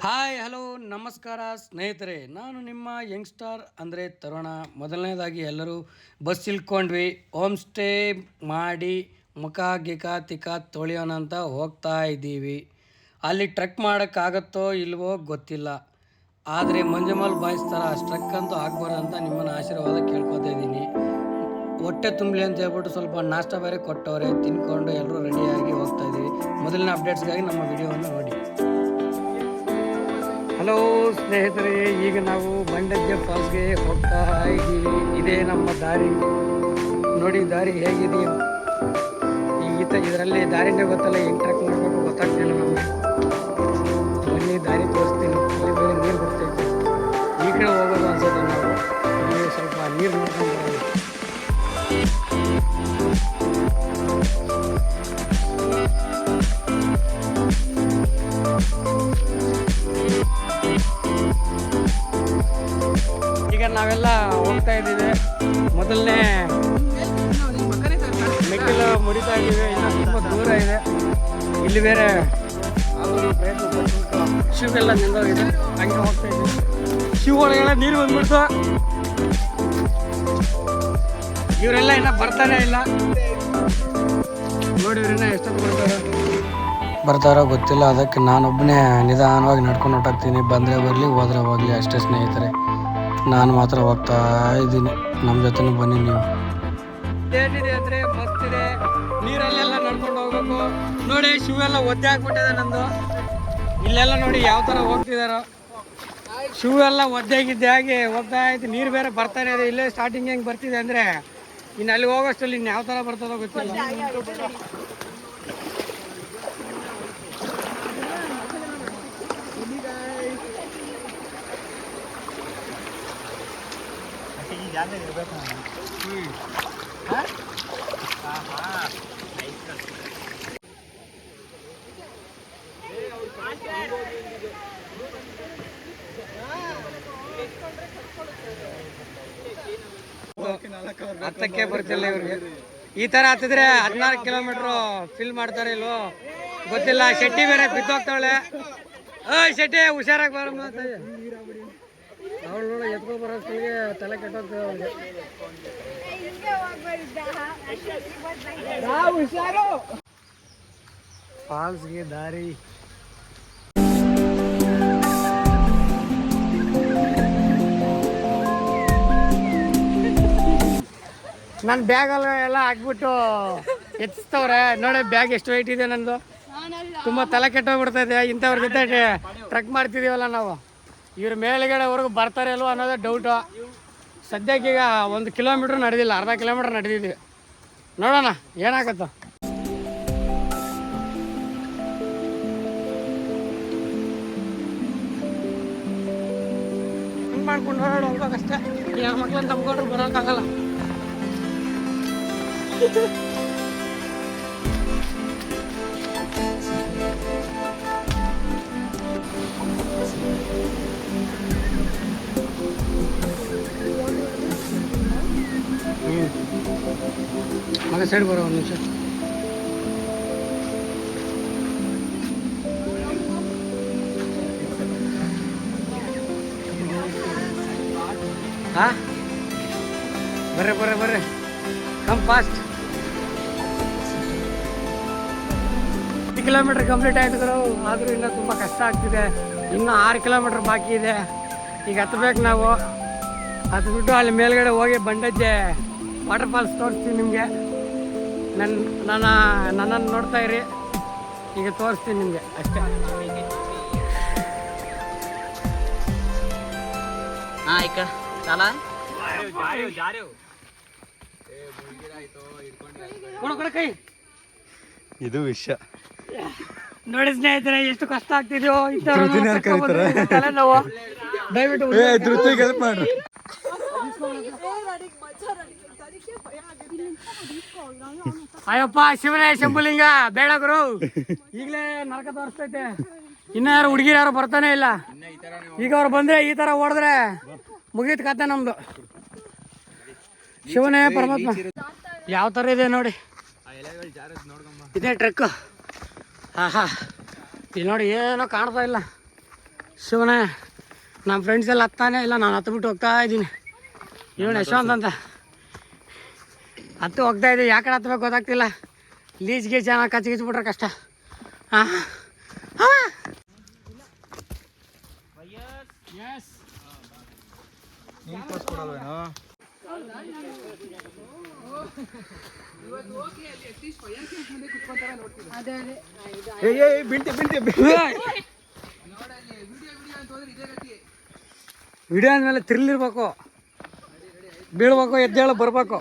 Hi hello ನಮಸ್ಕಾರ ಸ್ನೇಹಿತರೆ, ನಾನು ನಿಮ್ಮ ಯಂಗ್ಸ್ಟಾರ್ ಅಂದರೆ ತರುಣ. ಮೊದಲನೇದಾಗಿ ಎಲ್ಲರೂ ಬಸ್ ಇಳ್ಕೊಂಡ್ವಿ, ಹೋಮ್ ಸ್ಟೇ ಮಾಡಿ ಮುಖ ಗಿಖ ತಿಕ್ಕ ತೊಳೆಯೋಣ ಅಂತ ಹೋಗ್ತಾ ಇದ್ದೀವಿ. ಅಲ್ಲಿ ಟ್ರೆಕ್ ಮಾಡೋಕ್ಕಾಗತ್ತೋ ಇಲ್ವೋ ಗೊತ್ತಿಲ್ಲ, ಆದರೆ ಮಂಜುಮಲ್ ಬಾಯ್ಸ್ ಥರ ಟ್ರೆಕ್ ಅಂತೂ ಆಗ್ಬಾರ್ದು ಅಂತ ನಿಮ್ಮನ್ನು ಆಶೀರ್ವಾದ ಕೇಳ್ಕೊತಾ ಇದ್ದೀನಿ. ಹೊಟ್ಟೆ ತುಂಬಲಿ ಅಂತ ಹೇಳ್ಬಿಟ್ಟು ಸ್ವಲ್ಪ ನಾಷ್ಟ ಬೇರೆ ಕೊಟ್ಟವ್ರೆ, ತಿನ್ಕೊಂಡು ಎಲ್ಲರೂ ರೆಡಿಯಾಗಿ ಹೋಗ್ತಾ ಇದ್ದೀವಿ. ಮೊದಲಿನ ಅಪ್ಡೇಟ್ಸ್ಗಾಗಿ ನಮ್ಮ ವಿಡಿಯೋವನ್ನು ನೋಡಿ. ಹಲೋ ಸ್ನೇಹಿತರೆ, ಈಗ ನಾವು ಬಂಡಜ್ಜ ಫಾಲ್ಸ್ಗೆ ಹೋಗ್ತಾ ಇದ್ದೀವಿ. ಇದೇ ನಮ್ಮ ದಾರಿ. ನೋಡಿ ದಾರಿ ಹೇಗಿದೆಯೋ. ಇದರಲ್ಲಿ ದಾರಿನೇ ಗೊತ್ತಲ್ಲ, ಹೆಂಗೆ ಟ್ರೆಕ್ ಮಾಡಬೇಕು ಗೊತ್ತಾಗ್ತಿಲ್ಲ ನಮಗೆ. ಬನ್ನಿ ದಾರಿ ತೋರಿಸ್ತೀನಿ. ಇಲ್ಲಿ ಬೇರೆ ನೀರು ಬರ್ತೈತೆ, ಈ ಕಡೆ ಹೋಗೋದು ಅನ್ಸುತ್ತೆ. ನಾವು ಇಲ್ಲಿ ಸ್ವಲ್ಪ ನೀರು ನೋಡ್ಕೊಂಡು ಈಗ ನಾವೆಲ್ಲ ಹೋಗ್ತಾ ಇದ್ದೀವಿ. ಮೊದಲನೇ ಮೆಟ್ಟಿಲು ಮುರಿತಾ ಇದ್ದೀವಿ, ಇನ್ನು ತುಂಬ ದೂರ ಇದೆ. ಇಲ್ಲಿ ಬೇರೆ ಶಿವೆಲ್ಲ ನಿಂದೋಗಿದೆ, ಹಂಗೆ ಹೋಗ್ತಾ ಇದ್ದೀವಿ. ಶಿವ ಒಳಗೆಲ್ಲ ನೀರು ಬಂದ್ಬಿಡ್ತು. ಇವರೆಲ್ಲ ಇನ್ನೂ ಬರ್ತಾನೆ ಇಲ್ಲ. ನೋಡಿದ್ರಿನ್ನ ಎಷ್ಟೊತ್ತು ಬರ್ತಾರೋ ಗೊತ್ತಿಲ್ಲ. ಅದಕ್ಕೆ ನಾನೊಬ್ಬನೇ ನಿಧಾನವಾಗಿ ನಡ್ಕೊಂಡು ಹೊಟ್ಟಾಗ್ತೀನಿ. ಬಂದರೆ ಬರಲಿ, ಹೋದ್ರೆ ಹೋಗಲಿ ಅಷ್ಟೇ ಸ್ನೇಹಿತರೆ. ನಾನು ಮಾತ್ರ ಹೋಗ್ತಾ ಇದ್ದೀನಿ, ನಮ್ಮ ಜೊತೆ ಬನ್ನಿ ನೀವು. ಏನಿದೆ ಅಂದರೆ ಮಸ್ತ್ ಇದೆ, ನೀರಲ್ಲೆಲ್ಲ ನಡ್ಕೊಂಡು ಹೋಗ್ಬೇಕು. ನೋಡಿ ಶಿವೆಲ್ಲ ಒದ್ದೆ ಹಾಕ್ಬಿಟ್ಟಿದೆ ನಂದು. ಇಲ್ಲೆಲ್ಲ ನೋಡಿ ಯಾವ ಥರ ಹೋಗ್ತಿದಾರೋ. ಶಿವೆಲ್ಲ ಒದ್ದೆಗಿದ್ದೆ ಹಾಗೆ ಹೋಗ್ತಾ ಇತ್ತು. ನೀರು ಬೇರೆ ಬರ್ತಾನೆ ಇದೆ. ಇಲ್ಲೇ ಸ್ಟಾರ್ಟಿಂಗ್ ಹೆಂಗೆ ಬರ್ತಿದೆ ಅಂದರೆ ಇನ್ನು ಅಲ್ಲಿ ಹೋಗೋಷ್ಟಲ್ಲಿ ಇನ್ನು ಯಾವ ಥರ ಬರ್ತದೋ ಗೊತ್ತಿಲ್ಲ. ಹತ್ತಕ್ಕೆ ಬರ್ತಿಲ್ಲ ಇವ್ರಿಗೆ. ಈ ತರ ಹತ್ತಿದ್ರೆ 14 ಕಿಲೋಮೀಟರ್ ಫಿಲ್ ಮಾಡ್ತಾರೆ ಇಲ್ವೋ ಗೊತ್ತಿಲ್ಲ. ಶೆಟ್ಟಿ ಬೇರೆ ಬಿದ್ದೋಗ್ತಾವಳೆ. ಶೆಟ್ಟಿ ಹುಷಾರಾಗಿ ಬರ. ಅವಳು ನೋಡ ಎತ್ಕೊ ಬರೋಷ್ಟಿಗೆ ತಲೆ ಕೆಟ್ಟೋಗ್ತದೆ ಅವ್ರಿಗೆ. ಫಾಲ್ಸ್ಗೆ ದಾರಿ. ನನ್ನ ಬ್ಯಾಗಲ್ಲ ಎಲ್ಲ ಹಾಕ್ಬಿಟ್ಟು ಎತ್ತಿಸ್ತವ್ರೆ. ನೋಡಿ ಬ್ಯಾಗ್ ಎಷ್ಟು ವೆಯ್ಟ್ ಇದೆ ನಂದು. ತುಂಬ ತಲೆ ಕೆಟ್ಟೋಗ್ಬಿಡ್ತಾ ಇದೆ. ಇಂಥವ್ರ ಜೊತೆ ಟ್ರೆಕ್ ಮಾಡ್ತಿದ್ದೀವಲ್ಲ ನಾವು. ಇವ್ರ ಮೇಲ್ಗಡೆವರೆಗೂ ಬರ್ತಾರೆ ಅಲ್ವ ಅನ್ನೋದೇ ಡೌಟು. ಸದ್ಯಕ್ಕೀಗ 1 ಕಿಲೋಮೀಟ್ರ್ ನಡೆದಿಲ್ಲ, ಅರ್ಧ ಕಿಲೋಮೀಟ್ರ್ ನಡೆದಿದ್ದೀವಿ. ನೋಡೋಣ ಏನಾಗತ್ತೋ. ಹಿಂಗೆ ಮಾಡ್ಕೊಂಡು ಹೊರಡು ಹೋಗ್ಬೇಕಷ್ಟೇ. ಯಾವ ಮಕ್ಳನ್ನ ತಂದ್ಕೊಂಡ್ರು ಬರೋಕ್ಕಾಗಲ್ಲ. ಮಗ ಸೈಡ್ ಬರೋ ಒಂದು ನಿಮಿಷ. ಹಾಂ ಬರ್ರಿ ಕಮ್ ಫಾಸ್ಟ್. 10 ಕಿಲೋಮೀಟ್ರ್ ಕಂಪ್ಲೀಟ್ ಆಯ್ತು ಗುರು. ಆದರೂ ಇನ್ನೂ ತುಂಬ ಕಷ್ಟ ಆಗ್ತಿದೆ. ಇನ್ನೂ 6 ಕಿಲೋಮೀಟ್ರ್ ಬಾಕಿ ಇದೆ. ಈಗ ಹತ್ತಬೇಕು ನಾವು. ಹತ್ಬಿಟ್ಟು ಅಲ್ಲಿ ಮೇಲ್ಗಡೆ ಹೋಗಿ ಬಂಡಜ್ಜೆ ವಾಟರ್ ಫಾಲ್ಸ್ ತೋರಿಸ್ತೀನಿ ನಿಮಗೆ. ನನ್ನನ್ನು ನೋಡ್ತಾ ಇರಿ, ಈಗ ತೋರಿಸ್ತೀನಿ ನಿಮಗೆ ಅಷ್ಟೇ. ಕೈ ಇದು ವಿಷಯ ನೋಡಿ ಸ್ನೇಹಿತರೆ, ಎಷ್ಟು ಕಷ್ಟ ಆಗ್ತಿದ್ಯೋ. ತಲೆನೋವು. ದಯವಿಟ್ಟು ಹೆಲ್ಪ್ ಮಾಡ್ರಿ. ಅಯ್ಯಪ್ಪ ಶಿವನೇ ಶಂಭುಲಿಂಗ, ಬೇಡ ಗುರು. ಈಗಲೇ ನರಕ ತೋರಿಸ್ತೈತೆ. ಇನ್ನ ಯಾರು ಹುಡುಗಿರು ಯಾರು ಬರ್ತಾನೆ ಇಲ್ಲ. ಈಗ ಅವ್ರು ಬಂದ್ರೆ ಈ ತರ ಓಡಿದ್ರೆ ಮುಗೀತು ಕತೆ ನಮ್ದು. ಶಿವನೇ ಪರಮಾತ್ಮ. ಯಾವ ತರ ಇದೆ ನೋಡಿ, ಇದೇ ಟ್ರೆಕ್. ಇಲ್ಲಿ ನೋಡಿ ಏನೋ ಕಾಣ್ತಾ ಇಲ್ಲ. ಶಿವನೇ ನಮ್ಮ ಫ್ರೆಂಡ್ಸ್ ಎಲ್ಲ ಹತ್ತಾನೆ ಇಲ್ಲ, ನಾನು ಹತ್ಬಿಟ್ಟು ಹೋಗ್ತಾ ಇದ್ದೀನಿ. ಇವನು ಯಶವಂತ್ ಅಂತ ಹತ್ತು ಹೋಗ್ತಾ ಇದ್ದೀವಿ. ಯಾಕಡೆ ಹತ್ಬೇಕು ಗೊತ್ತಾಗ್ತಿಲ್ಲ. ಲೀಚ್ಗೆ ಚೆನ್ನಾಗಿ ಕಚ್ಚಿಗಿಚ್ಬಿಟ್ರೆ ಕಷ್ಟ. ಹಾಂ ವಿಡಿಯೋ ಅಂದಮೇಲೆ ಥ್ರಿಲ್ ಇರ್ಬೇಕು, ಬೀಳ್ಬೇಕು, ಎದ್ದೇಳು ಬರ್ಬೇಕು.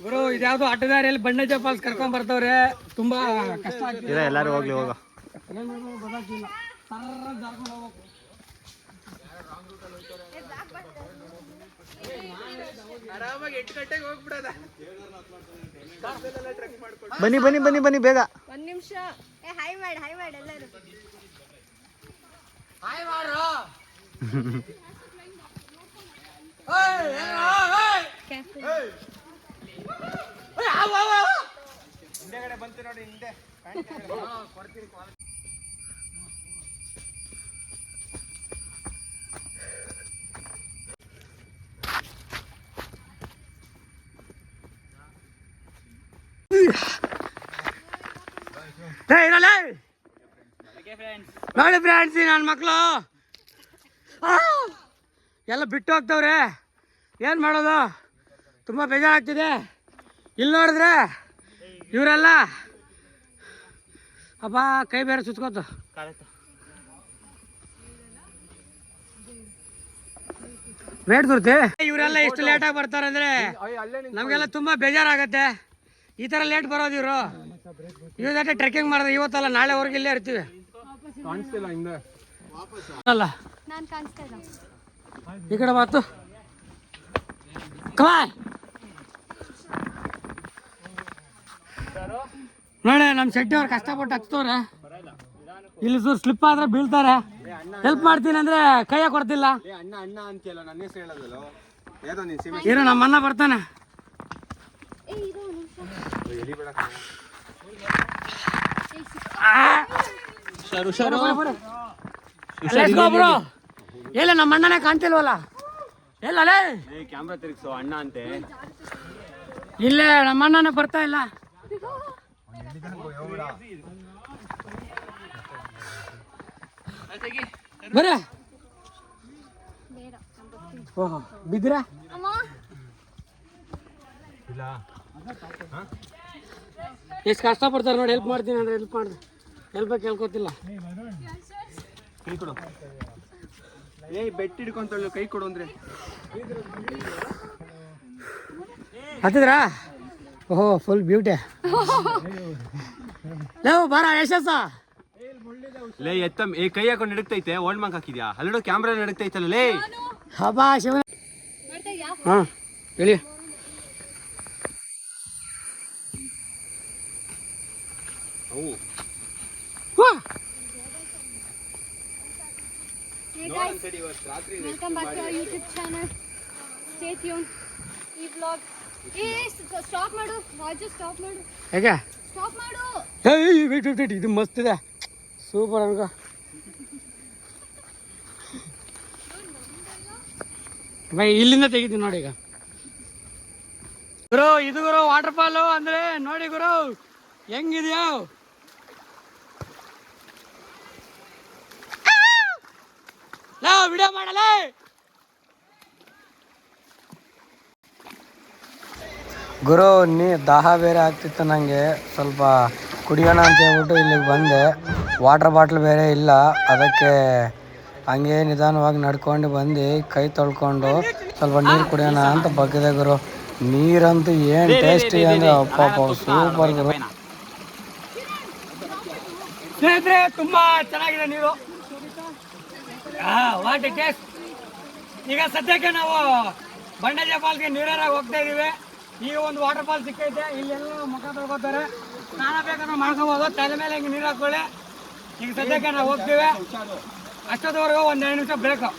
ಗುರು ಇದ್ಯಾವುದೋ ಅಡ್ಡದಾರಿಯಲ್ಲಿ ಬಂಡೇಜ ಫಾಲ್ಸ್ ಕರ್ಕೊಂಡ್ ಬರ್ತವ್ರೆ. ತುಂಬಾ ಕಷ್ಟ ಆಗ್ತಿದೆ. ಎಲ್ಲಾರು ಹೋಗ್ಲಿ ಹೋಗ. ಗೊತ್ತಾಗ್ತಿಲ್ಲ. ಬನ್ನಿ ಬನ್ನಿ ಬನ್ನಿ ಬನ್ನಿ ಬೇಗ. ಒಂದ್ ನಿಮಿಷ ಹಾಯ್ ಮಾಡಿ ಎಲ್ಲರೂ ಹಾಯ್ ಮಾಡ್ರು. ಬಂತು ನೋಡಿ ಹಿಂದೆ. ನೋಡಿ ಫ್ರೆಂಡ್ಸ್, ನನ್ನ ಮಕ್ಕಳು ಎಲ್ಲ ಬಿಟ್ಟು ಹೋಗ್ತವ್ರೆ. ಏನು ಮಾಡೋದು, ತುಂಬ ಬೇಜಾರಾಗ್ತಿದೆ. ಇಲ್ಲಿ ನೋಡಿದ್ರೆ ಇವರೆಲ್ಲ ಅಪ್ಪ ಕೈ ಬೇರೆ ಸುತ್ಕೋತು. ವೇಟ್ ಗುರ್ತಿ. ಇವರೆಲ್ಲ ಎಷ್ಟು ಲೇಟಾಗಿ ಬರ್ತಾರೆ ಅಂದರೆ ನಮಗೆಲ್ಲ ತುಂಬ ಬೇಜಾರಾಗತ್ತೆ. ಈ ಥರ ಲೇಟ್ ಬರೋದು ಇವರು. ಇವ್ರ ಜೊತೆ ಟ್ರೆಕ್ಕಿಂಗ್ ಮಾಡಿದ್ರೆ ಇವತ್ತಲ್ಲ ನಾಳೆವರೆಗೆ ಇಲ್ಲೇ ಇರ್ತೀವಿ. ಅಲ್ಲ ನಾನು ಕಾಣಿಸ್ತಾ ಇಲ್ಲ. ಈ ಕಡೆ ಮಾತು ಕಮಾನ್. ನೋಡಿ ನಮ್ಮ ಶೆಟ್ಟಿ ಅವ್ರು ಕಷ್ಟಪಟ್ಟು ಹಚ್ತವ್ರೆ. ಇಲ್ಲಿ ಸ್ಲಿಪ್ ಆದ್ರೆ ಬೀಳ್ತಾರೆ. ಹೆಲ್ಪ್ ಮಾಡ್ತೀನಿ ಅಂದ್ರೆ ಕೈಯ ಕೊಡ್ತಿಲ್ಲ. ಅಣ್ಣ ಅಣ್ಣ ಅಂತೀಯಲ್ಲ, ನನ್ನ ಹೆಸರು ಹೇಳೋದಲ್ಲ. ಏನೋ ನೀನು ಸಿಮಿ ಇರೋ ನಮ್ಮ ಅಣ್ಣ ಬರ್ತಾನೆ. ಎಲ್ಲ ನಮ್ಮ ಅಣ್ಣನೇ ಕಾಣ್ತಿಲ್ವಲ್ಲ. ಎಲ್ಲೇ ಕ್ಯಾಮ್ರಾ ತಿರುಗಿಸೋ ಅಣ್ಣ ಅಂತೆ. ಇಲ್ಲೇ ನಮ್ಮ ಅಣ್ಣನೇ ಬರ್ತಾ ಇಲ್ಲ. ಬರೇ ಓಹೋ ಬಿದ್ರ ಎಷ್ಟು ಕಷ್ಟಪಡ್ತಾರೆ ನೋಡಿ. ಹೆಲ್ಪ್ ಮಾಡ್ತೀನಿ ಅಂದ್ರೆ ಹೆಲ್ಪ್ ಮಾಡ್ರಿ. ಹೆಲ್ಪ್ ಕೇಳ್ಕೊತಿಲ್ಲ. ಕೈ ಕೊಡು. ಬೆಟ್ಟ ಹಿಡ್ಕೊಂತ ಕೈ ಕೊಡು ಅಂದ್ರೆ ಹತ್ತಿದ್ರಾ? ಓಹೋ ಫುಲ್ ಬ್ಯೂಟಿ. ಲವ್ ಬಾರ ಯಶಸ್ಸ. ಲೇ ಎತ್ತಮ್ ಕೈ ಹಾಕೊಂಡು ನಡಕ್ತೈತೆ. ಓಲ್ಡ್ ಮಾರ್ಕ್ ಹಾಕಿದ್ಯಾ? ಅಲ್ಲೋಡು ಕ್ಯಾಮ್ರಾ ನಡಕ್ತೈತಲ್ಲ ಲೇ. ಹಬ್ಬಾ ಶಿವ. ಹಾಂ ಹೇಳಿ. Hey guys, welcome back to our YouTube channel. Stay tuned. ಈ vlog ಸ್ಟಾಪ್ ಮಾಡು. ವಾಚ್ ಸ್ಟಾಪ್ ಮಾಡು. ಹೇಗೆ ಸ್ಟಾಪ್ ಮಾಡು. ಏಯ್ ವೇಟ್ ವೇಟ್ ವೇಟ್, ಇದು ಮಸ್ತ್ ಇದೆ. ಸೂಪರ್ ಅನ್ಕೋ. ಬೈ ಇಲ್ಲಿಂದ ತೆಗಿತೀನಿ ನೋಡಿ. ಈಗ ಗುರು ಇದು ಗುರು ವಾಟರ್ ಫಾಲು ಅಂದ್ರೆ ನೋಡಿ ಗುರು ಹೆಂಗಿದ್ಯೋ. ವಿಡಿಯೋ ಮಾಡಲ್ಲ ಗುರು. ದಾಹ ಬೇರೆ ಆಗ್ತಿತ್ತು ನನಗೆ. ಸ್ವಲ್ಪ ಕುಡಿಯೋಣ ಅಂತ ಹೇಳ್ಬಿಟ್ಟು ಇಲ್ಲಿಗೆ ಬಂದೆ. ವಾಟರ್ ಬಾಟ್ಲ್ ಬೇರೆ ಇಲ್ಲ, ಅದಕ್ಕೆ ಹಂಗೆ ನಿಧಾನವಾಗಿ ನಡ್ಕೊಂಡು ಬಂದು ಕೈ ತೊಳ್ಕೊಂಡು ಸ್ವಲ್ಪ ನೀರು ಕುಡಿಯೋಣ ಅಂತ ಬಗ್ಗಿದೆ ಗುರು. ನೀರಂತೂ ಏನು ಟೇಸ್ಟಿ ಅಂದರೆ ಅಪ್ಪ ಸೂಪರ್ ಗುರು. ಸ್ನೇಹಿತರೆ ತುಂಬ ಚೆನ್ನಾಗಿದೆ ನೀರು. What A taste. ಈಗ ಸದ್ಯಕ್ಕೆ ನಾವು ಬಂಡೇಜ ಫಾಲ್ಸ್ಗೆ ನೀರಾರಾಗಿ ಹೋಗ್ತಾ ಇದೀವಿ. ಈಗ ಒಂದು ವಾಟರ್ ಫಾಲ್ ಸಿಕ್ಕೈತೆ. ಇಲ್ಲೆಲ್ಲ ಮುಖ ತೊಳ್ಕೊತಾರೆ. ಸ್ನಾನ ಬೇಕಾದ್ರೆ ಮಾಡ್ಕೋಬೋದು. ತಲೆ ಮೇಲೆ ಹಿಂಗೆ ನೀರು ಹಾಕೊಳ್ಳಿ. ಈಗ ಸದ್ಯಕ್ಕೆ ನಾವು ಹೋಗ್ತೀವಿ. ಅಷ್ಟೊತ್ತವರೆಗೂ ಒಂದು 2 ನಿಮಿಷ ಬ್ರೇಕು.